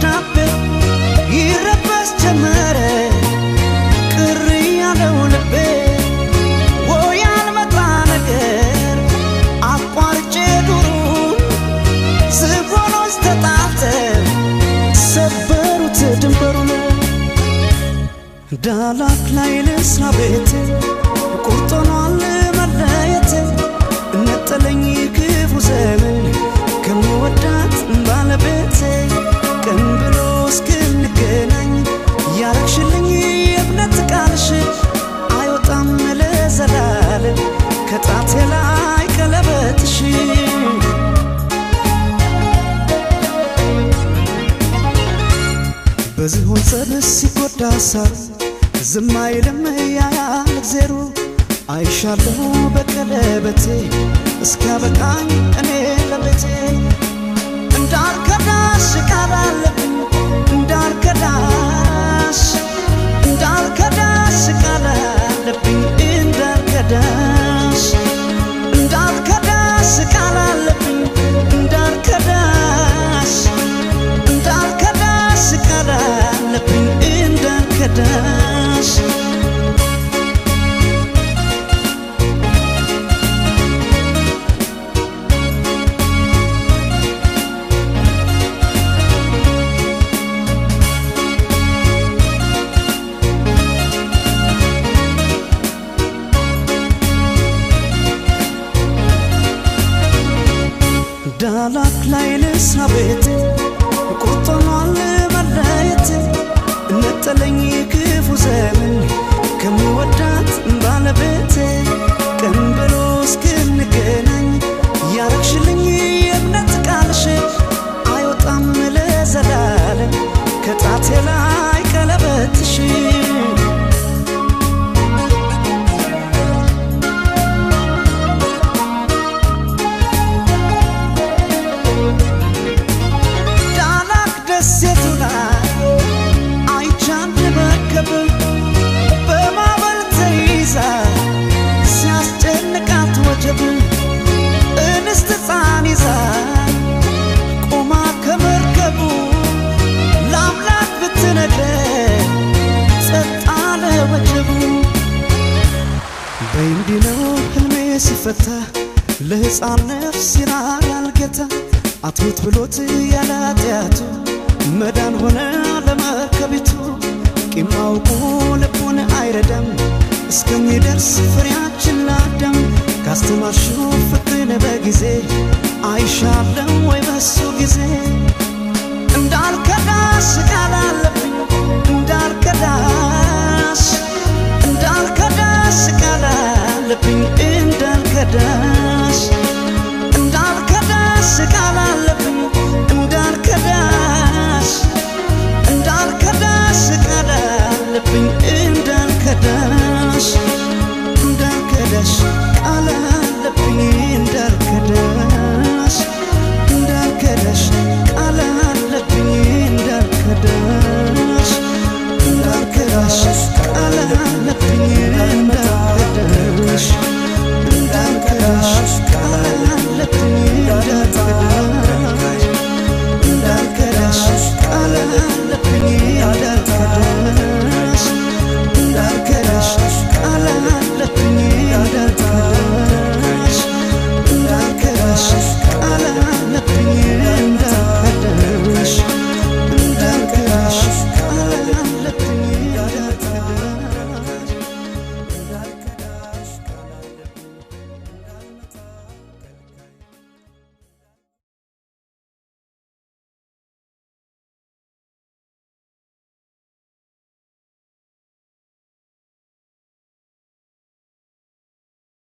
ሲናበብ ይረበስ ጀመረ ቅር ያለው ልቤ ወይ ያልመጣ ነገር አቋርጬ ዱሩን ዝሆኖች ተጣልተው ሰበሩት ድንበሩን ዳላክ ላይ ልስራ ቤቴ ቁርጥ ሆኗል መለየቴ ነጠለኝ ክፉ ዘመን ከምወዳት ባለቤቴ ቀን ብሎ እስክንገናኝ ያረግሽልኝ የእምነት ቃልሽ አይወጣም ለዘላለም ከጣቴ ላይ ቀለበትሽ በዝሆን ጸበስ ሲጎዳ ሳር ዝም አይልም ያያል እግዜሩ አይሻለሁ በቀለበቴ እስኪያበቃኝ እኔ ለቤቴ እንዳልከዳሽ ቃል አለብኝ እንዳልከዳሽ ቃል አለብኝ እንዳልከዳሽ ቃል አለብኝ እንዳልከዳሽ ቃል አለብኝ እንዳልከዳሽ ዳላክ ላይ ልስራ ቤቴ ቁርጥ ሆኗል መለየቴ ነጠለኝ ክፉ ዘመን ከምወዳት ባለቤቴ ቀን ብሎ እስክንገናኝ ያረግሽልኝ የእምነት ቃልሽ አይወጣም ለዘላለም ከጣቴ ላይ ቀለበትሽ በማዕበል ተይዛ ሲያስጨንቃት ወጀብ እንስት ሕፃን ይዛ ቆማ ከመርከቡ ለአምላክ ብትነግረን ጸጥ አለ ወጀቡ በይ እንዲህ ነው ሕልሜ ሲፈታ ለሕፃን ነፍስ ይራራል ጌታ አትሙት ብሎት ያለ ኃጢአቱ መዳን ሆነ ለመርከቢቱ ቂም አውቆ ልቡን አይረዳም እስከሚደርስ ፍሬያችን ላዳም ካስተማርሽው ፍቅርን በጊዜ አይሻለም ወይ በሱ ጊዜ እንዳልከዳሽ ቃል አለብኝ እንዳልከዳሽ ቃል አለብኝ እንዳልከዳሽ ቃል አለብኝ እንዳልከዳሽ ቃል አለብኝ እንዳልከዳሽ ቃል አለብኝ እንዳልከዳሽ ቃል አለብኝ እንዳልከዳሽ ቃል አለብኝ እንዳልከዳሽ ቃል አለብኝ እንዳልከዳሽ ቃል አለብኝ